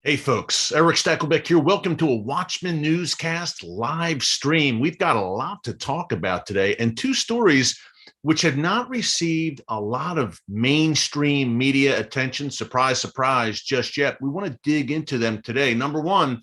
Hey folks, Erick Stakelbeck here. Welcome to a Watchman Newscast live stream. We've got a lot to talk about today and two stories which have not received a lot of mainstream media attention, surprise, surprise, just yet. We want to dig into them today. Number one,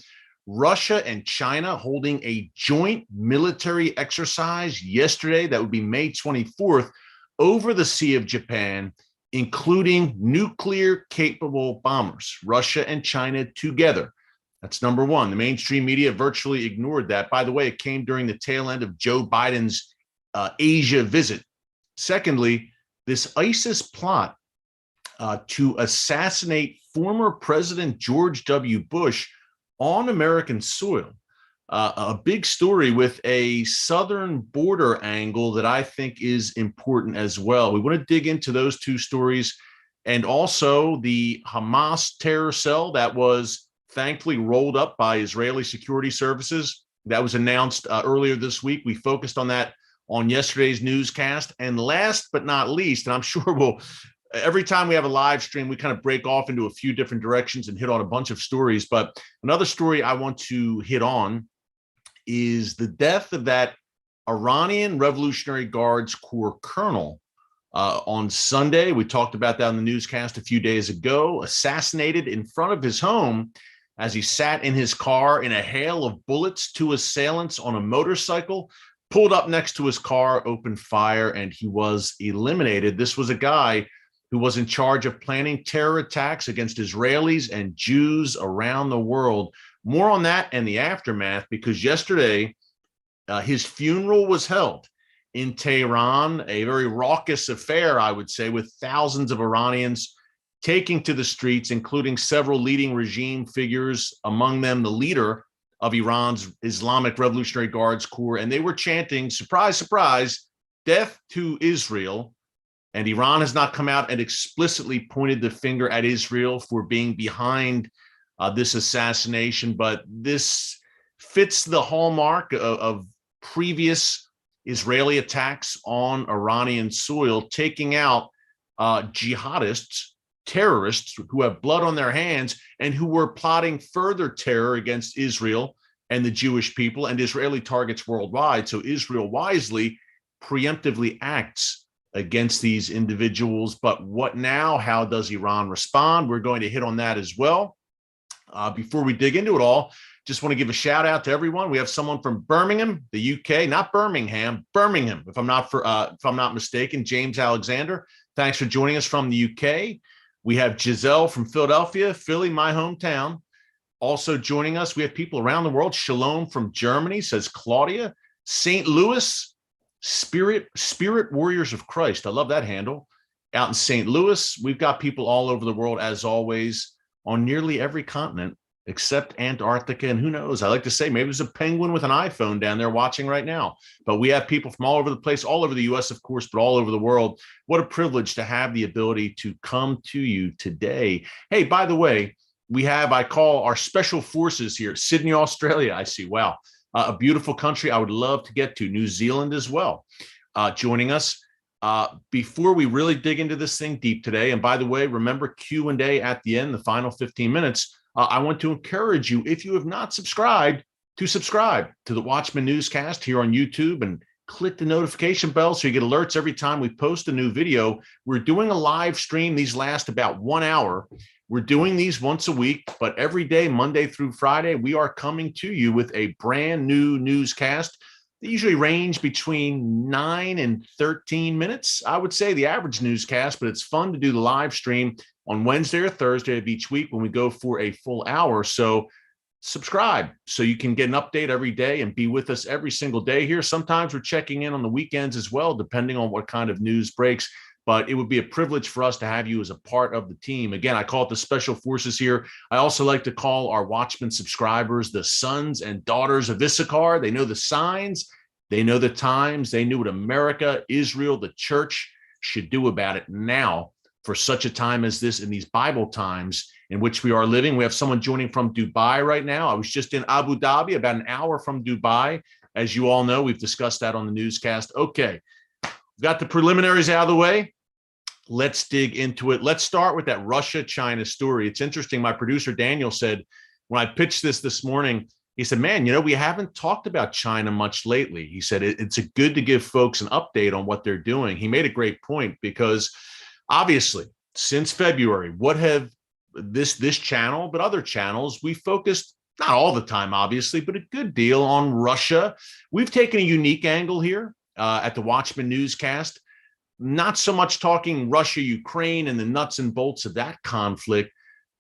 Russia and China holding a joint military exercise yesterday, that would be May 24th, over the Sea of Japan, including nuclear-capable bombers, Russia and China together. That's number one. The mainstream media virtually ignored that. By the way, it came during the tail end of Joe Biden's Asia visit. Secondly, this ISIS plot to assassinate former President George W. Bush on American soil. A big story with a southern border angle that I think is important as well. We want to dig into those two stories and also the Hamas terror cell that was thankfully rolled up by Israeli security services. That was announced earlier this week. We focused on that on yesterday's newscast. And last but not least, and I'm sure every time we have a live stream, we kind of break off into a few different directions and hit on a bunch of stories. But another story I want to hit on is the death of that Iranian Revolutionary Guards Corps colonel on Sunday. We talked about that on the newscast a few days ago, assassinated in front of his home as he sat in his car in a hail of bullets. Two assailants on a motorcycle pulled up next to his car, opened fire, and he was eliminated. This was a guy who was in charge of planning terror attacks against Israelis and Jews around the world. More on that and the aftermath, because yesterday his funeral was held in Tehran, a very raucous affair, I would say, with thousands of Iranians taking to the streets, including several leading regime figures, among them the leader of Iran's Islamic Revolutionary Guards Corps. And they were chanting, surprise, surprise, death to Israel. And Iran has not come out and explicitly pointed the finger at Israel for being behind this assassination, but this fits the hallmark of previous Israeli attacks on Iranian soil, taking out jihadists, terrorists who have blood on their hands and who were plotting further terror against Israel and the Jewish people and Israeli targets worldwide. So Israel wisely, preemptively acts against these individuals. But what now? How does Iran respond? We're going to hit on that as well. Before we dig into it all, just want to give a shout out to everyone. We have someone from Birmingham, the UK, not Birmingham, Birmingham, if I'm not mistaken. James Alexander, thanks for joining us from the UK. We have Giselle from Philadelphia, Philly, my hometown. Also joining us, we have people around the world. Shalom from Germany, says Claudia. St. Louis, Spirit Warriors of Christ. I love that handle. Out in St. Louis, we've got people all over the world, as always, on nearly every continent except Antarctica. And who knows, I like to say maybe there's a penguin with an iPhone down there watching right now. But we have people from all over the place, all over the US, of course, but all over the world. What a privilege to have the ability to come to you today. Hey, by the way, I call our special forces here, Sydney, Australia. I see, wow, a beautiful country I would love to get to. New Zealand as well, joining us. Before we really dig into this thing deep today, and by the way, remember Q&A at the end, the final 15 minutes, I want to encourage you, if you have not subscribed, to subscribe to the Watchman Newscast here on YouTube and click the notification bell so you get alerts every time we post a new video. We're doing a live stream. These last about 1 hour. We're doing these once a week, but every day, Monday through Friday, we are coming to you with a brand new newscast. They usually range between 9 and 13 minutes, I would say, the average newscast, but it's fun to do the live stream on Wednesday or Thursday of each week when we go for a full hour. So subscribe so you can get an update every day and be with us every single day here. Sometimes we're checking in on the weekends as well, depending on what kind of news breaks. But it would be a privilege for us to have you as a part of the team. Again, I call it the Special Forces here. I also like to call our Watchmen subscribers the sons and daughters of Issachar. They know the signs, they know the times, they knew what America, Israel, the church should do about it now for such a time as this in these Bible times in which we are living. We have someone joining from Dubai right now. I was just in Abu Dhabi, about an hour from Dubai. As you all know, we've discussed that on the newscast. Okay. Got the preliminaries out of the way. Let's dig into it. Let's start with that Russia-China story. It's interesting. My producer, Daniel, said when I pitched this morning, he said, man, we haven't talked about China much lately. He said, it's good to give folks an update on what they're doing. He made a great point because obviously since February, what have this channel, but other channels, we focused not all the time, obviously, but a good deal on Russia. We've taken a unique angle here at the Watchman Newscast, not so much talking Russia, Ukraine, and the nuts and bolts of that conflict,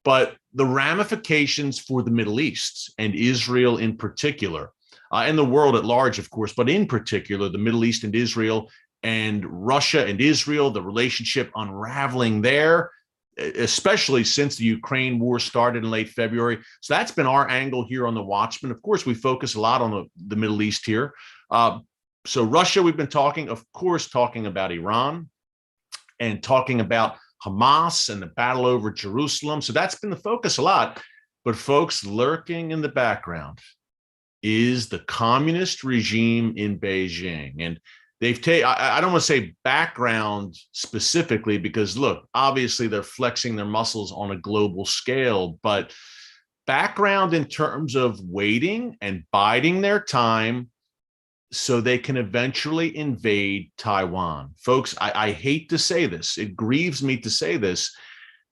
but the ramifications for the Middle East and Israel in particular, and the world at large, of course, but in particular, the Middle East and Israel and Russia and Israel, the relationship unraveling there, especially since the Ukraine war started in late February. So that's been our angle here on the Watchman. Of course, we focus a lot on the Middle East here. So Russia, we've been talking about Iran and talking about Hamas and the battle over Jerusalem. So that's been the focus a lot. But folks, lurking in the background is the communist regime in Beijing. And they've taken, I don't want to say background specifically, because look, obviously they're flexing their muscles on a global scale, but background in terms of waiting and biding their time so they can eventually invade Taiwan. Folks, I hate to say this. It grieves me to say this,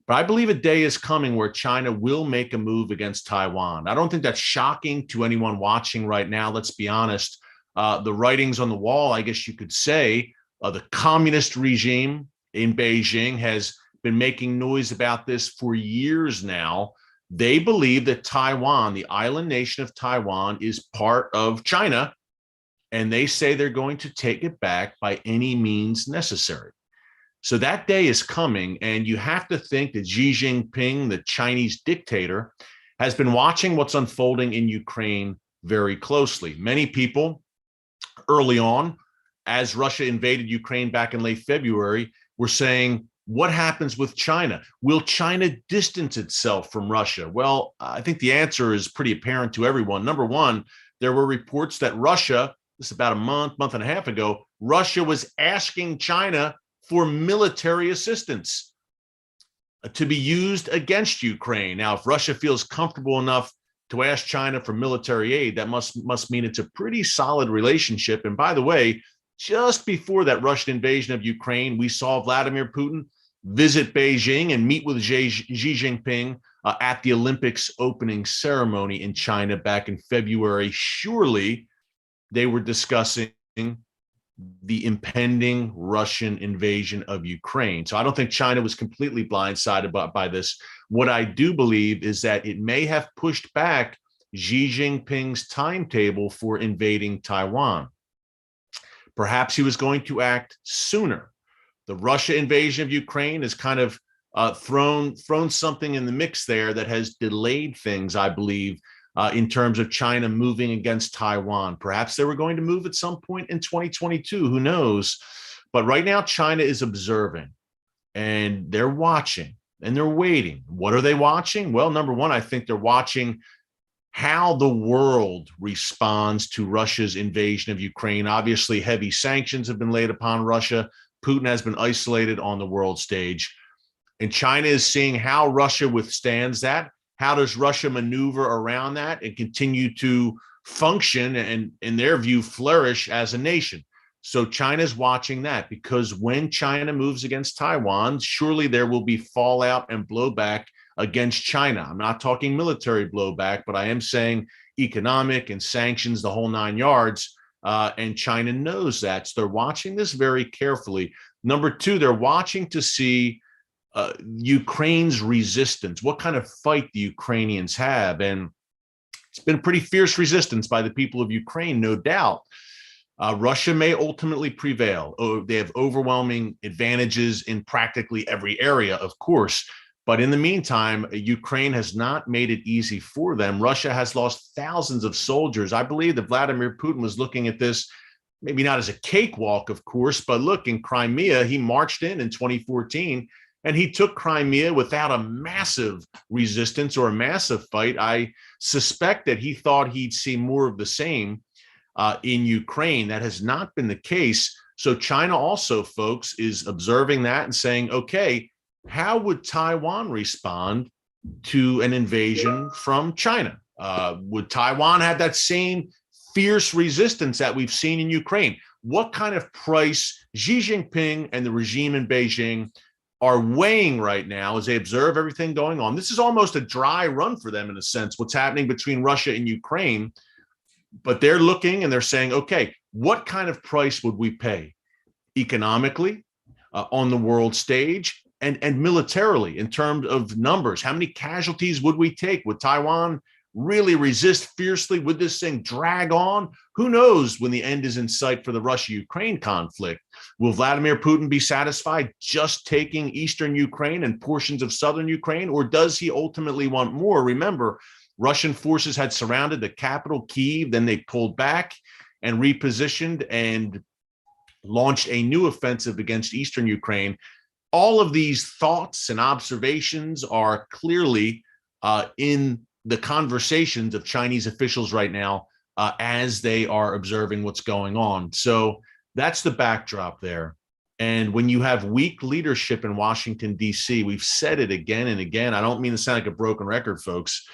but I believe a day is coming where China will make a move against Taiwan. I don't think that's shocking to anyone watching right now. Let's be honest. The writings on the wall, I guess you could say, the communist regime in Beijing has been making noise about this for years now. They believe that Taiwan, the island nation of Taiwan, is part of China, and they say they're going to take it back by any means necessary. So that day is coming, and you have to think that Xi Jinping, the Chinese dictator, has been watching what's unfolding in Ukraine very closely. Many people early on, as Russia invaded Ukraine back in late February, were saying, what happens with China? Will China distance itself from Russia? Well, I think the answer is pretty apparent to everyone. Number one, there were reports that Russia, this is about a month and a half ago, Russia was asking China for military assistance to be used against Ukraine. Now, if Russia feels comfortable enough to ask China for military aid, that must mean it's a pretty solid relationship. And by the way, just before that Russian invasion of Ukraine, we saw Vladimir Putin visit Beijing and meet with Xi Jinping at the Olympics opening ceremony in China back in February. Surely they were discussing the impending Russian invasion of Ukraine. So I don't think China was completely blindsided by this. What I do believe is that it may have pushed back Xi Jinping's timetable for invading Taiwan. Perhaps he was going to act sooner. The Russia invasion of Ukraine has kind of thrown something in the mix there that has delayed things, I believe, in terms of China moving against Taiwan. Perhaps they were going to move at some point in 2022, who knows? But right now, China is observing, and they're watching, and they're waiting. What are they watching? Well, number one, I think they're watching how the world responds to Russia's invasion of Ukraine. Obviously, heavy sanctions have been laid upon Russia. Putin has been isolated on the world stage. And China is seeing how Russia withstands that. How does Russia maneuver around that and continue to function and, in their view, flourish as a nation? So China's watching that, because when China moves against Taiwan, surely there will be fallout and blowback against China. I'm not talking military blowback, but I am saying economic and sanctions, the whole nine yards. And China knows that. So they're watching this very carefully. Number two, they're watching to see Ukraine's resistance, what kind of fight the Ukrainians have. And it's been pretty fierce resistance by the people of Ukraine, no doubt. Russia may ultimately prevail. They have overwhelming advantages in practically every area, of course. But in the meantime, Ukraine has not made it easy for them. Russia has lost thousands of soldiers. I believe that Vladimir Putin was looking at this, maybe not as a cakewalk, of course, but look, in Crimea, he marched in 2014, and he took Crimea without a massive resistance or a massive fight. I suspect that he thought he'd see more of the same in Ukraine. That has not been the case. So China also, folks, is observing that and saying, okay, how would Taiwan respond to an invasion from China? Would Taiwan have that same fierce resistance that we've seen in Ukraine? What kind of price Xi Jinping and the regime in Beijing are weighing right now as they observe everything going on? This is almost a dry run for them in a sense, what's happening between Russia and Ukraine. But they're looking and they're saying, okay, what kind of price would we pay economically, on the world stage, and militarily in terms of numbers? How many casualties would we take? Would Taiwan really resist fiercely? Would this thing drag on? Who knows when the end is in sight for the Russia-Ukraine conflict? Will Vladimir Putin be satisfied just taking eastern Ukraine and portions of southern Ukraine, or does he ultimately want more? Remember, Russian forces had surrounded the capital, Kyiv, then they pulled back and repositioned and launched a new offensive against eastern Ukraine. All of these thoughts and observations are clearly in the conversations of Chinese officials right now as they are observing what's going on. So that's the backdrop there. And when you have weak leadership in Washington, D.C., we've said it again and again. I don't mean to sound like a broken record, folks,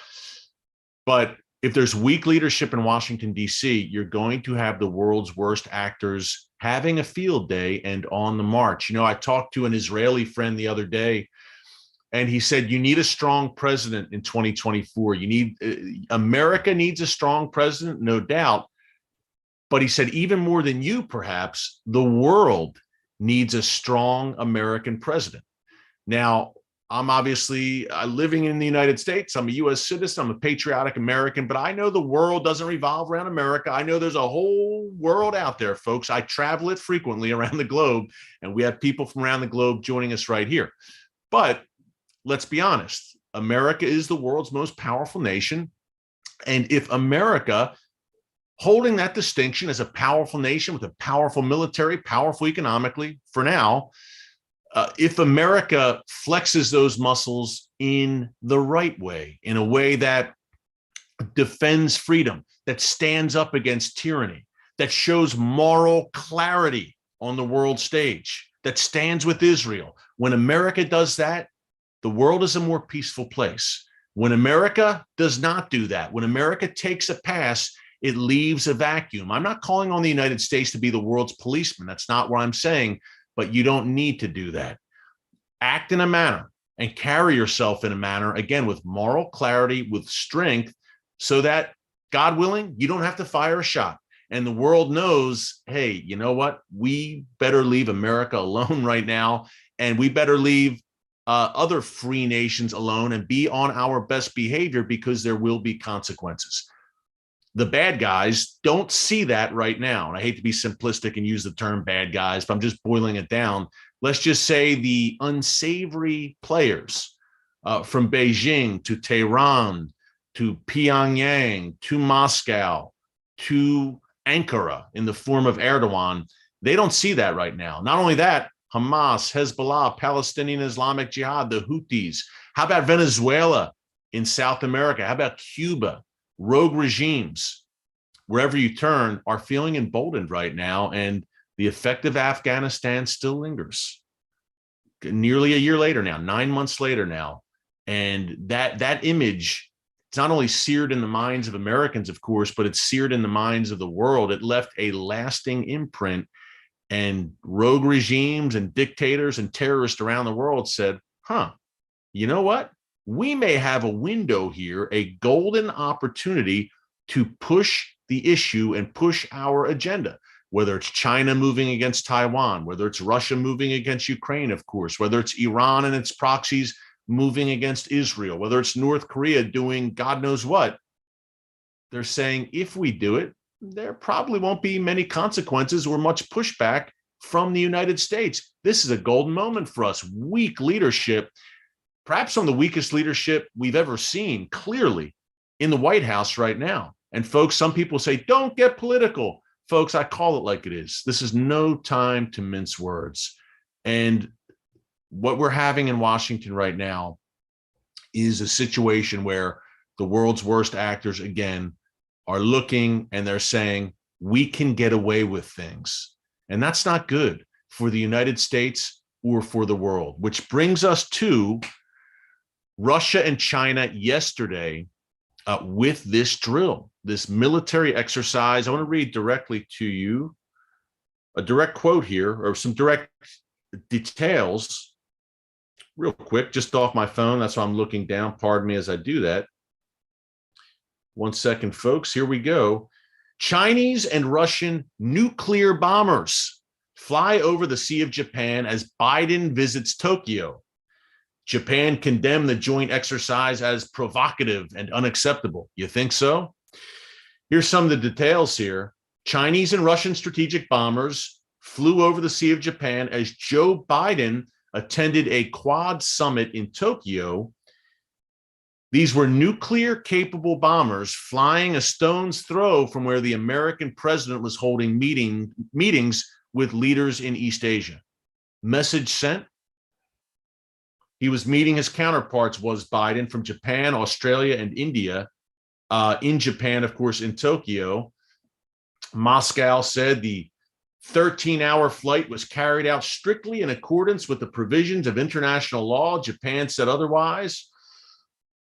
but if there's weak leadership in Washington, D.C., you're going to have the world's worst actors having a field day and on the march. You know, I talked to an Israeli friend the other day, and he said, you need a strong president in 2024. You need, America needs a strong president, no doubt. But he said, even more than you, perhaps, the world needs a strong American president. Now, I'm obviously living in the United States. I'm a U.S. citizen. I'm a patriotic American, but I know the world doesn't revolve around America. I know there's a whole world out there, folks. I travel it frequently around the globe, and we have people from around the globe joining us right here. But let's be honest, America is the world's most powerful nation. And if America, holding that distinction as a powerful nation with a powerful military, powerful economically for now, if America flexes those muscles in the right way, in a way that defends freedom, that stands up against tyranny, that shows moral clarity on the world stage, that stands with Israel, when America does that, the world is a more peaceful place. When America does not do that, when America takes a pass, it leaves a vacuum. I'm not calling on the United States to be the world's policeman. That's not what I'm saying. But you don't need to do that. Act in a manner and carry yourself in a manner, again, with moral clarity, with strength, so that, God willing, you don't have to fire a shot. And the world knows, hey, you know what? We better leave America alone right now, and we better leave other free nations alone and be on our best behavior, because there will be consequences. The bad guys don't see that right now. And I hate to be simplistic and use the term bad guys, but I'm just boiling it down. Let's just say the unsavory players from Beijing to Tehran to Pyongyang to Moscow to Ankara in the form of Erdogan, they don't see that right now. Not only that, Hamas, Hezbollah, Palestinian Islamic Jihad, the Houthis. How about Venezuela in South America? How about Cuba? Rogue regimes, wherever you turn, are feeling emboldened right now, and the effect of Afghanistan still lingers. Nearly a year later now, 9 months later now, and that image, it's not only seared in the minds of Americans, of course, but it's seared in the minds of the world. It left a lasting imprint, and rogue regimes and dictators and terrorists around the world said, you know what? We may have a window here, a golden opportunity to push the issue and push our agenda, whether it's China moving against Taiwan, whether it's Russia moving against Ukraine, of course, whether it's Iran and its proxies moving against Israel, whether it's North Korea doing God knows what. They're saying, if we do it, there probably won't be many consequences or much pushback from the United States. This is a golden moment for us. Weak leadership, perhaps some of the weakest leadership we've ever seen, clearly in the White House right now. And folks, some people say, don't get political. Folks, I call it like it is. This is no time to mince words. And what we're having in Washington right now is a situation where the world's worst actors, again, are looking and they're saying, we can get away with things. And that's not good for the United States or for the world, which brings us to Russia and China yesterday with this drill, this military exercise. I want to read directly to you a direct quote here, or some direct details real quick, just off my phone. That's why I'm looking down. Pardon me as I do that. 1 second, folks. Here we go. Chinese and Russian nuclear bombers fly over the Sea of Japan as Biden visits Tokyo. Japan condemned the joint exercise as provocative and unacceptable. You think so? Here's some of the details here. Chinese and Russian strategic bombers flew over the Sea of Japan as Joe Biden attended a Quad summit in Tokyo. These were nuclear-capable bombers flying a stone's throw from where the American president was holding meetings with leaders in East Asia. Message sent. He was meeting his counterparts, was Biden, from Japan, Australia, and India. In Japan, of course, in Tokyo. Moscow said the 13-hour flight was carried out strictly in accordance with the provisions of international law. Japan said otherwise.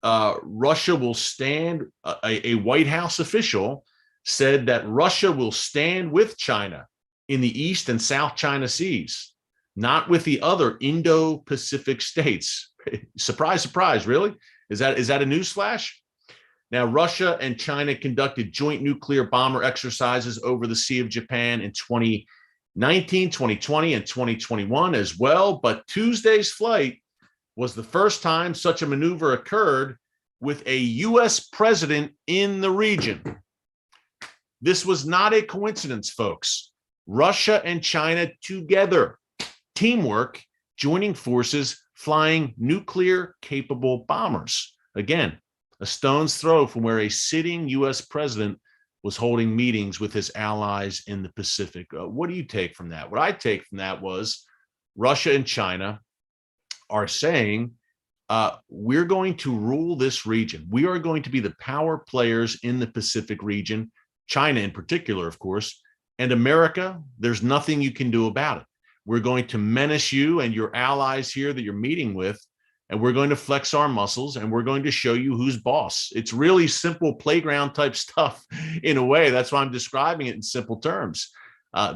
Russia will stand, a White House official said that Russia will stand with China in the East and South China Seas, not with the other Indo-Pacific states. Surprise, surprise, really? Is that a newsflash? Now, Russia and China conducted joint nuclear bomber exercises over the Sea of Japan in 2019, 2020, and 2021 as well. But Tuesday's flight was the first time such a maneuver occurred with a U.S. president in the region. This was not a coincidence, folks. Russia and China together, teamwork, joining forces, flying nuclear-capable bombers. Again, a stone's throw from where a sitting U.S. president was holding meetings with his allies in the Pacific. What do you take from that? What I take from that was Russia and China are saying, we're going to rule this region. We are going to be the power players in the Pacific region, China in particular, of course, and America, there's nothing you can do about it. We're going to menace you and your allies here that you're meeting with, and we're going to flex our muscles, and we're going to show you who's boss. It's really simple playground type stuff in a way. That's why I'm describing it in simple terms.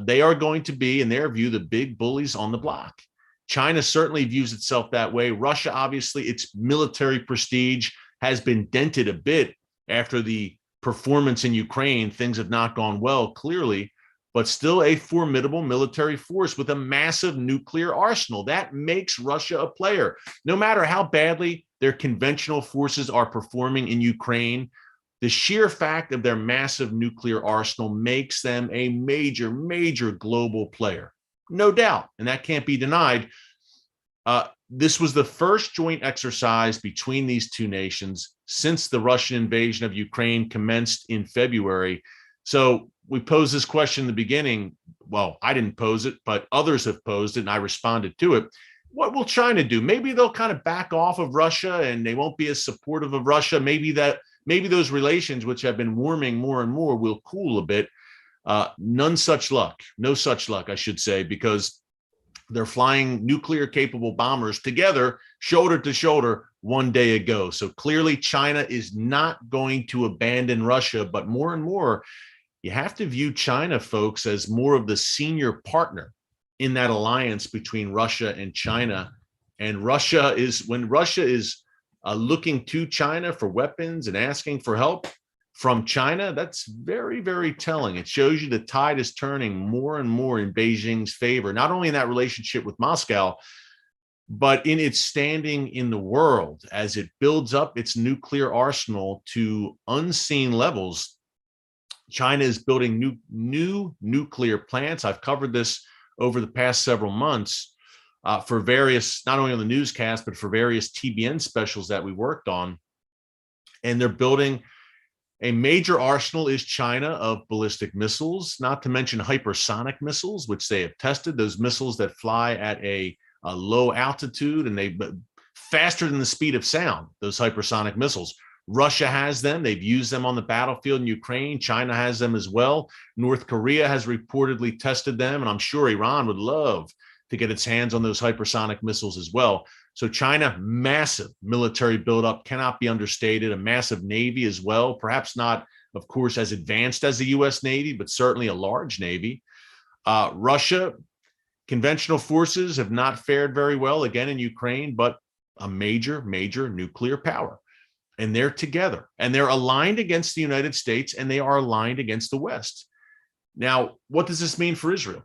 They are going to be, in their view, the big bullies on the block. China certainly views itself that way. Russia, obviously, its military prestige has been dented a bit after the performance in Ukraine. Things have not gone well, clearly, but still a formidable military force with a massive nuclear arsenal. That makes Russia a player. No matter how badly their conventional forces are performing in Ukraine, the sheer fact of their massive nuclear arsenal makes them a major, major global player. No doubt, and that can't be denied. This was the first joint exercise between these two nations since the Russian invasion of Ukraine commenced in February. So we posed this question in the beginning. Well, I didn't pose it, but others have posed it, and I responded to it. What will China do? Maybe they'll kind of back off of Russia, and they won't be as supportive of Russia. Maybe those relations, which have been warming more and more, will cool a bit. No such luck, I should say, because they're flying nuclear-capable bombers together, shoulder to shoulder, one day ago. So clearly China is not going to abandon Russia, but more and more, you have to view China, folks, as more of the senior partner in that alliance between Russia and China. And when Russia is looking to China for weapons and asking for help from China, that's very, very telling. It shows you the tide is turning more and more in Beijing's favor, not only in that relationship with Moscow, but in its standing in the world as it builds up its nuclear arsenal to unseen levels. China is building new nuclear plants. I've covered this over the past several months for various, not only on the newscast, but for various TBN specials that we worked on. And they're building a major arsenal is China of ballistic missiles, not to mention hypersonic missiles, which they have tested, those missiles that fly at a low altitude and they faster than the speed of sound, those hypersonic missiles. Russia has them. They've used them on the battlefield in Ukraine. China has them as well. North Korea has reportedly tested them, and I'm sure Iran would love to get its hands on those hypersonic missiles as well. So China, massive military buildup, cannot be understated, a massive Navy as well, perhaps not, of course, as advanced as the U.S. Navy, but certainly a large Navy. Russia, conventional forces have not fared very well, again, in Ukraine, but a major nuclear power. And they're together, and they're aligned against the United States, and they are aligned against the West. Now, what does this mean for Israel?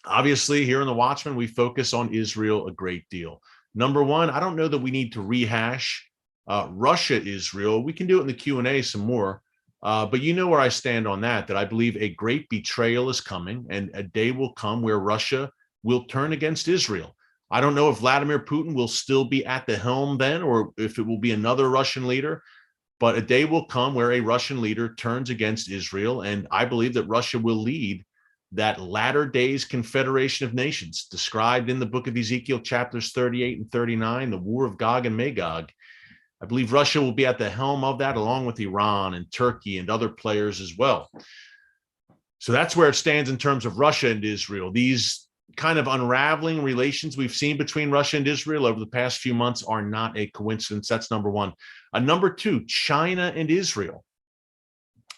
Obviously, here in the Watchman, we focus on Israel a great deal. Number one, I don't know that we need to rehash Russia-Israel. We can do it in the Q&A some more, but you know where I stand on that, that I believe a great betrayal is coming, and a day will come where Russia will turn against Israel. I don't know if Vladimir Putin will still be at the helm then, or if it will be another Russian leader, but a day will come where a Russian leader turns against Israel, and I believe that Russia will lead that latter days confederation of nations described in the book of Ezekiel, chapters 38 and 39, the war of Gog and Magog. I believe Russia will be at the helm of that, along with Iran and Turkey and other players as well. So that's where it stands in terms of Russia and Israel. These kind of unraveling relations we've seen between Russia and Israel over the past few months are not a coincidence. That's number one. Number two, China and Israel.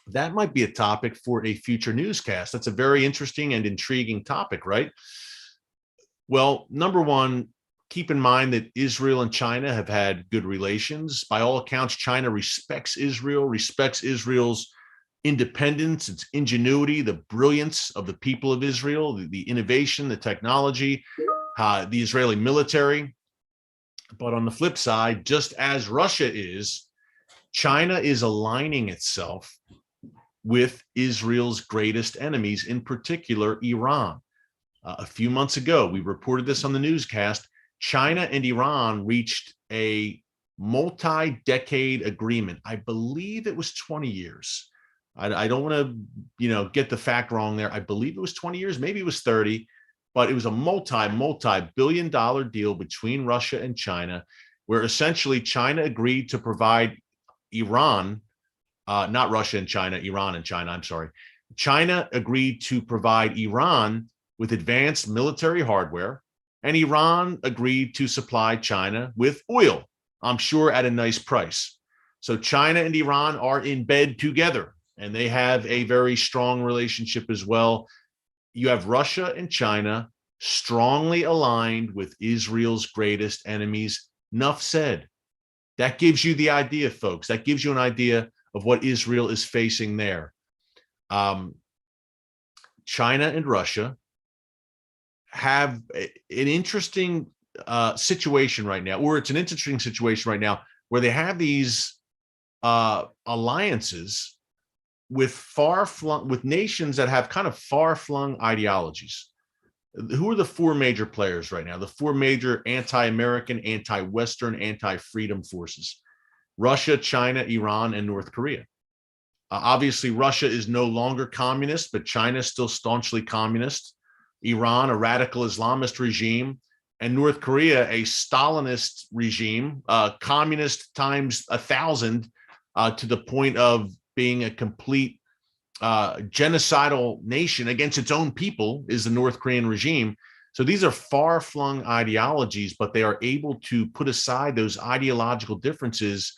That might be a topic for a future newscast. That's a very interesting and intriguing topic, right? Well, number one, keep in mind that Israel and China have had good relations. By all accounts, China respects Israel, respects Israel's independence, its ingenuity, the brilliance of the people of Israel, the innovation, the technology, the Israeli military. But on the flip side, just as Russia is, China is aligning itself with Israel's greatest enemies, in particular, Iran. A few months ago, we reported this on the newscast. China and Iran reached a multi-decade agreement. I believe it was 20 years. I don't want to, get the fact wrong there. I believe it was 20 years, maybe it was 30, but it was a multi-billion-dollar deal between Russia and China, where essentially China agreed to provide Iran, not Russia and China, Iran and China, I'm sorry. China agreed to provide Iran with advanced military hardware, and Iran agreed to supply China with oil, I'm sure at a nice price. So China and Iran are in bed together, and they have a very strong relationship as well. You have Russia and China strongly aligned with Israel's greatest enemies. Enough said. That gives you the idea, folks. That gives you an idea of what Israel is facing there. China and Russia have an interesting situation right now, or it's an interesting situation right now where they have these alliances with nations that have kind of far-flung ideologies. Who are the four major players right now? The four major anti-American, anti-Western, anti-freedom forces: Russia, China, Iran, and North Korea. Obviously, Russia is no longer communist, but China is still staunchly communist. Iran, a radical Islamist regime, and North Korea, a Stalinist regime, communist times 1,000, to the point of being a complete genocidal nation against its own people, is the North Korean regime. So these are far-flung ideologies, but they are able to put aside those ideological differences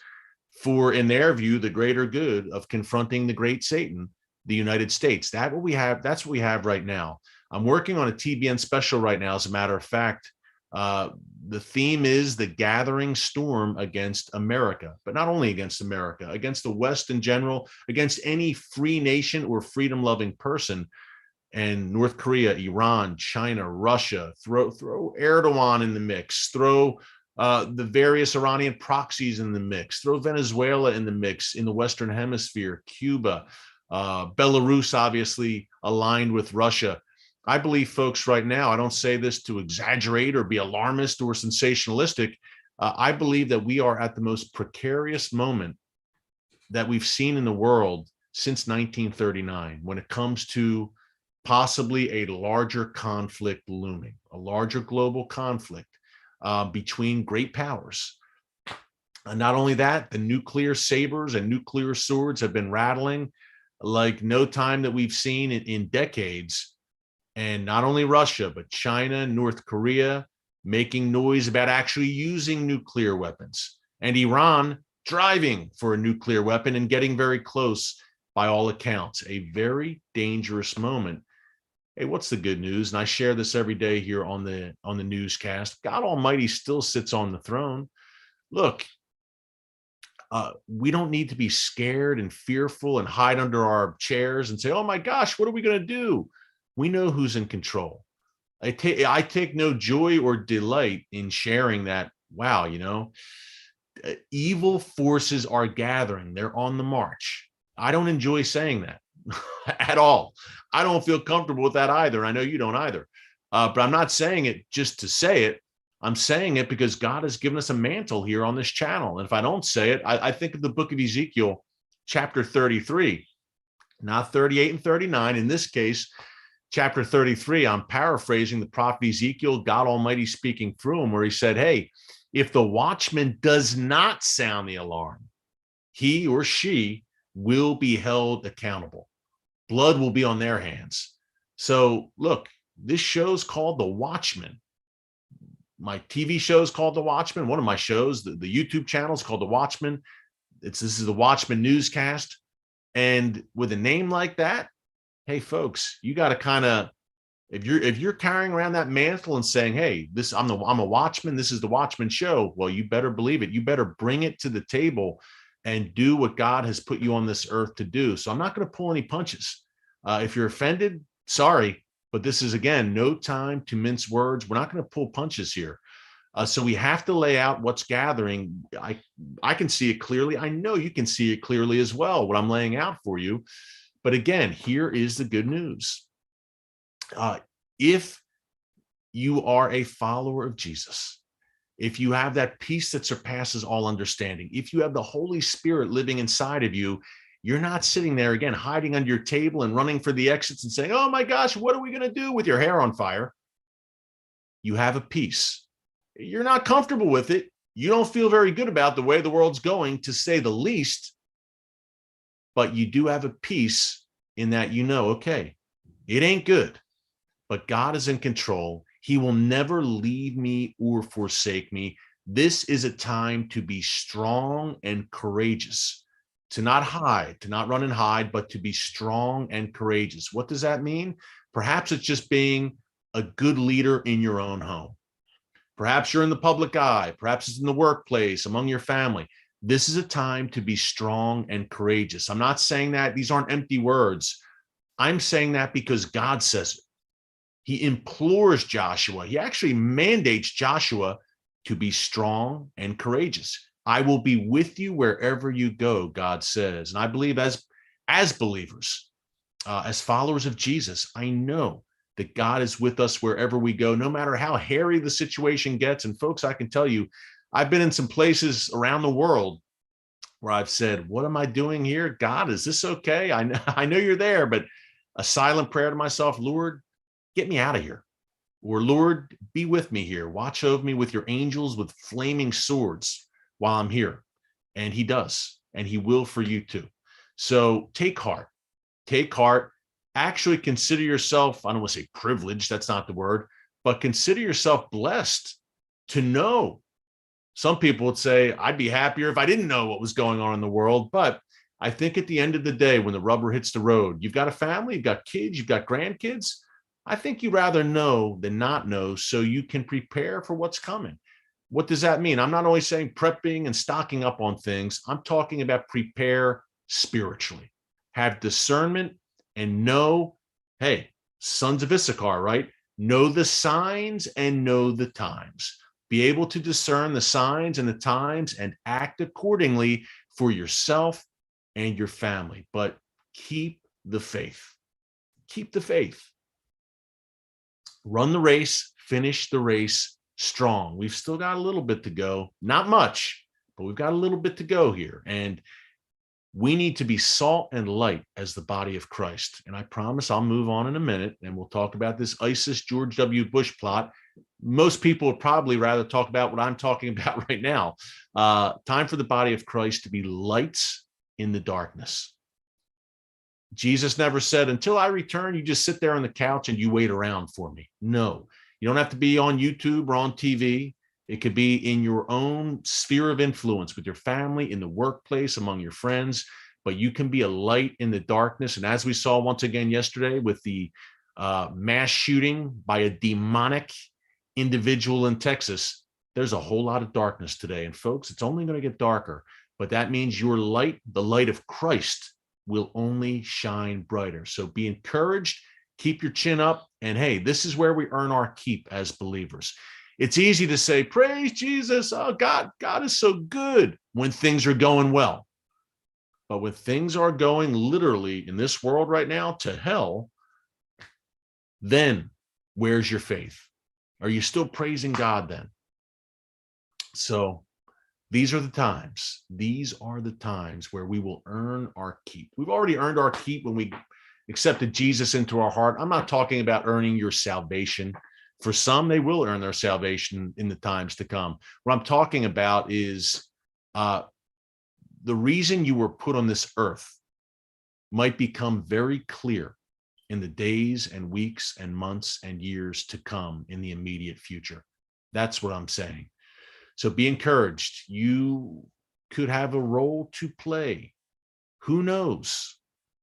for, in their view, the greater good of confronting the great Satan, the United States. That's what we have right now. I'm working on a TBN special right now, as a matter of fact. The theme is the gathering storm against America, but not only against America, against the West in general, against any free nation or freedom-loving person. And North Korea, Iran, China, Russia, throw Erdogan in the mix, throw the various Iranian proxies in the mix, throw Venezuela in the mix in the Western Hemisphere, Cuba, Belarus, obviously aligned with Russia. I believe, folks, right now, I don't say this to exaggerate or be alarmist or sensationalistic. I believe that we are at the most precarious moment that we've seen in the world since 1939 when it comes to possibly a larger conflict looming, a larger global conflict between great powers. Not only that, the nuclear sabers and nuclear swords have been rattling like no time that we've seen in decades. And not only Russia, but China, North Korea making noise about actually using nuclear weapons, and Iran driving for a nuclear weapon and getting very close by all accounts. A very dangerous moment. Hey, what's the good news? And I share this every day here on the newscast. God Almighty still sits on the throne. Look, we don't need to be scared and fearful and hide under our chairs and say, oh my gosh, what are we going to do? We know who's in control. I take no joy or delight in sharing that. Wow, evil forces are gathering. They're on the march. I don't enjoy saying that at all. I don't feel comfortable with that either. I know you don't either. But I'm not saying it just to say it. I'm saying it because God has given us a mantle here on this channel. And if I don't say it, I think of the book of Ezekiel, chapter 33, not 38 and 39. In this case, chapter 33, I'm paraphrasing the prophet Ezekiel, God Almighty speaking through him, where he said, hey, if the watchman does not sound the alarm, he or she will be held accountable. Blood will be on their hands. So look, this show's called The Watchman. My TV show is called The Watchman. One of my shows, the YouTube channel is called The Watchman. This is the Watchman Newscast. And with a name like that, hey folks, you got to kind of, if you're carrying around that mantle and saying, hey, I'm a watchman, this is the Watchman show, well, you better believe it. You better bring it to the table and do what God has put you on this earth to do. So I'm not going to pull any punches. If you're offended, sorry, but this is, again, no time to mince words. We're not going to pull punches here. So we have to lay out what's gathering. I can see it clearly. I know you can see it clearly as well, what I'm laying out for you. But again, here is the good news. If you are a follower of Jesus, if you have that peace that surpasses all understanding, if you have the Holy Spirit living inside of you, you're not sitting there, again, hiding under your table and running for the exits and saying, oh my gosh, what are we going to do, with your hair on fire? You have a peace. You're not comfortable with it. You don't feel very good about the way the world's going, to say the least, but you do have a peace in that okay, it ain't good, but God is in control. He will never leave me or forsake me. This is a time to be strong and courageous, to not hide, to not run and hide, but to be strong and courageous. What does that mean? Perhaps it's just being a good leader in your own home. Perhaps you're in the public eye. Perhaps it's in the workplace, among your family. This is a time to be strong and courageous. I'm not saying that these aren't empty words. I'm saying that because God says it. He implores Joshua. He actually mandates Joshua to be strong and courageous. I will be with you wherever you go, God says. And I believe as believers, as followers of Jesus, I know that God is with us wherever we go, no matter how hairy the situation gets. And folks, I can tell you, I've been in some places around the world where I've said, what am I doing here? God, is this okay? I know you're there, but a silent prayer to myself, Lord, get me out of here. Or Lord, be with me here. Watch over me with your angels with flaming swords while I'm here. And he does, and he will for you too. So take heart. Take heart. Actually consider yourself, I don't want to say privileged, that's not the word, but consider yourself blessed to know. Some people would say, I'd be happier if I didn't know what was going on in the world. But I think at the end of the day, when the rubber hits the road, you've got a family, you've got kids, you've got grandkids. I think you'd rather know than not know, so you can prepare for what's coming. What does that mean? I'm not only saying prepping and stocking up on things. I'm talking about prepare spiritually. Have discernment and know, hey, sons of Issachar, right? Know the signs and know the times. Be able to discern the signs and the times and act accordingly for yourself and your family. But keep the faith. Keep the faith. Run the race, finish the race strong. We've still got a little bit to go. Not much, but we've got a little bit to go here. And we need to be salt and light as the body of Christ. And I promise I'll move on in a minute and we'll talk about this ISIS George W. Bush plot most people would probably rather talk about what I'm talking about right now. Time for the body of Christ to be lights in the darkness. Jesus never said, until I return, you just sit there on the couch and you wait around for me. No, you don't have to be on YouTube or on TV. It could be in your own sphere of influence with your family, in the workplace, among your friends, but you can be a light in the darkness. And as we saw once again yesterday with the mass shooting by a demonic individual in Texas, there's a whole lot of darkness today. And folks, it's only going to get darker, but that means your light, the light of Christ, will only shine brighter. So be encouraged, keep your chin up, and hey, this is where we earn our keep as believers. It's easy to say, praise Jesus, oh God is so good when things are going well. But when things are going literally in this world right now to hell, then where's your faith? Are you still praising God then? So these are the times. These are the times where we will earn our keep. We've already earned our keep when we accepted Jesus into our heart. I'm not talking about earning your salvation. For some, they will earn their salvation in the times to come. What I'm talking about is the reason you were put on this earth might become very clear in the days and weeks and months and years to come in the immediate future. That's what I'm saying. So be encouraged. You could have a role to play. Who knows?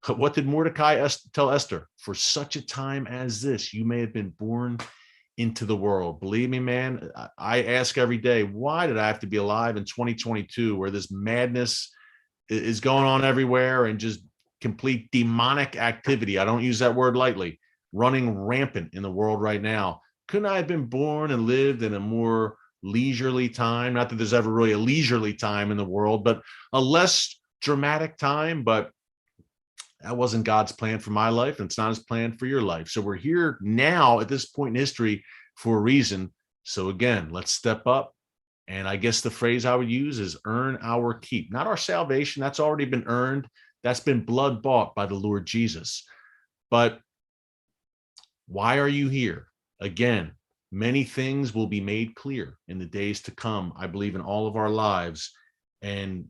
What did Mordecai tell Esther? For such a time as this, you may have been born into the world. Believe me, man, I ask every day, why did I have to be alive in 2022 where this madness is going on everywhere and just complete demonic activity? I don't use that word lightly, running rampant in the world right now. Couldn't I have been born and lived in a more leisurely time? Not that there's ever really a leisurely time in the world, but a less dramatic time. But that wasn't God's plan for my life, and it's not his plan for your life. So we're here now at this point in history for a reason. So again, let's step up. And I guess the phrase I would use is earn our keep, not our salvation. That's already been earned. That's been blood bought by the Lord Jesus. But why are you here? Again, many things will be made clear in the days to come, I believe, in all of our lives. And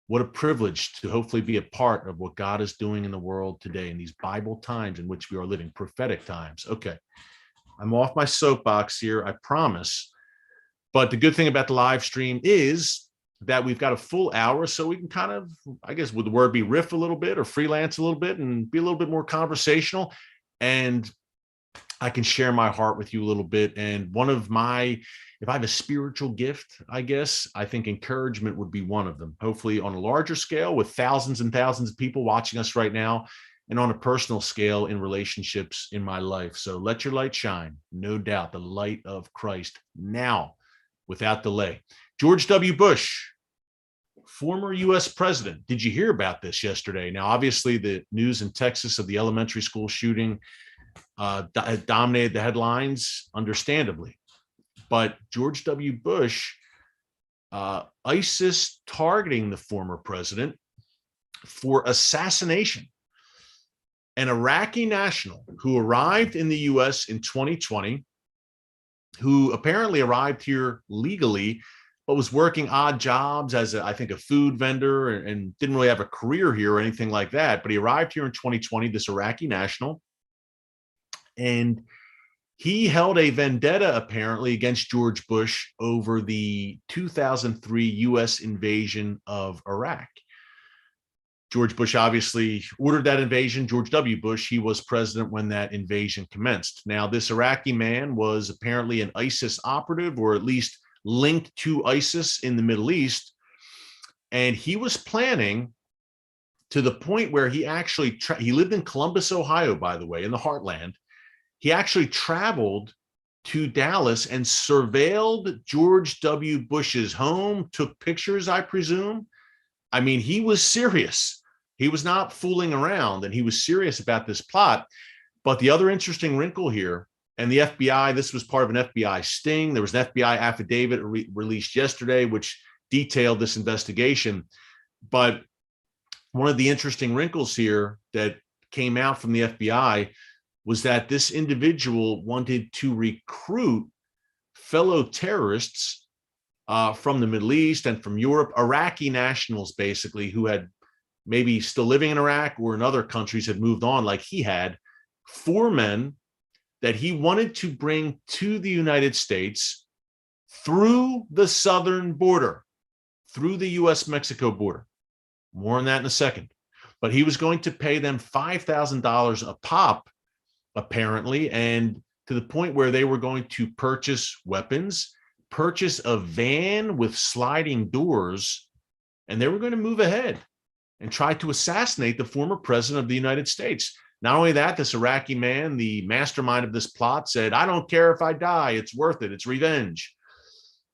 what a privilege to hopefully be a part of what God is doing in the world today in these Bible times in which we are living, prophetic times. Okay, I'm off my soapbox here, I promise. But the good thing about the live stream is that we've got a full hour, so we can kind of, I guess, would the word be riff a little bit or freelance a little bit and be a little bit more conversational. And I can share my heart with you a little bit. And one of my, if I have a spiritual gift, I guess, I think encouragement would be one of them. Hopefully on a larger scale with thousands and thousands of people watching us right now, and on a personal scale in relationships in my life. So let your light shine. No doubt, the light of Christ now, without delay. George W. Bush, former U.S. president. Did you hear about this yesterday? Now, obviously, the news in Texas of the elementary school shooting dominated the headlines, understandably. But George W. Bush, ISIS targeting the former president for assassination. An Iraqi national who arrived in the U.S. in 2020, who apparently arrived here legally, but was working odd jobs as, I think, a food vendor and didn't really have a career here or anything like that. But he arrived here in 2020, this Iraqi national, and he held a vendetta apparently against George Bush over the 2003 U.S. invasion of Iraq. George Bush obviously ordered that invasion. George W. Bush, he was president when that invasion commenced. Now, this Iraqi man was apparently an ISIS operative, or at least linked to ISIS in the Middle East. And he was planning to the point where he actually, he lived in Columbus, Ohio, by the way, in the heartland. He actually traveled to Dallas and surveilled George W. Bush's home, took pictures, I presume. I mean, he was serious. He was not fooling around, and he was serious about this plot. But the other interesting wrinkle here, and the FBI, this was part of an FBI sting. There was an FBI affidavit released yesterday, which detailed this investigation. But one of the interesting wrinkles here that came out from the FBI was that this individual wanted to recruit fellow terrorists from the Middle East and from Europe, Iraqi nationals, basically, who had maybe still living in Iraq or in other countries had moved on like he had, 4 men that he wanted to bring to the United States through the southern border, through the US-Mexico border. More on that in a second. But he was going to pay them $5,000 a pop, apparently, and to the point where they were going to purchase weapons, purchase a van with sliding doors, and they were going to move ahead and try to assassinate the former president of the United States. Not only that, this Iraqi man, the mastermind of this plot, said, "I don't care if I die. It's worth it. It's revenge."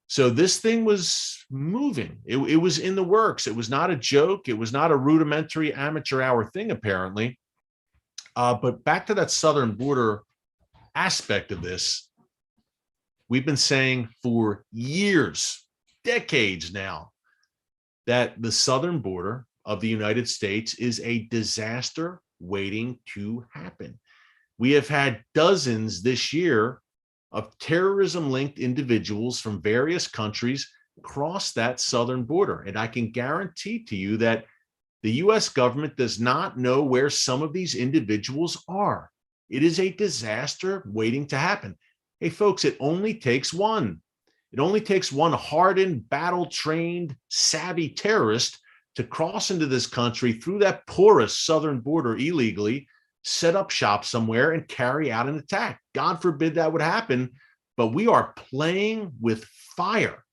So this thing was moving. It was in the works. It was not a joke. It was not a rudimentary amateur hour thing, apparently. But back to that southern border aspect of this, we've been saying for years, decades now, that the southern border of the United States is a disaster waiting to happen. We have had dozens this year of terrorism-linked individuals from various countries cross that southern border. And I can guarantee to you that the US government does not know where some of these individuals are. It is a disaster waiting to happen. Hey, folks, it only takes one. It only takes one hardened, battle-trained, savvy terrorist to cross into this country through that porous southern border illegally, set up shop somewhere, and carry out an attack. God forbid that would happen, but we are playing with fire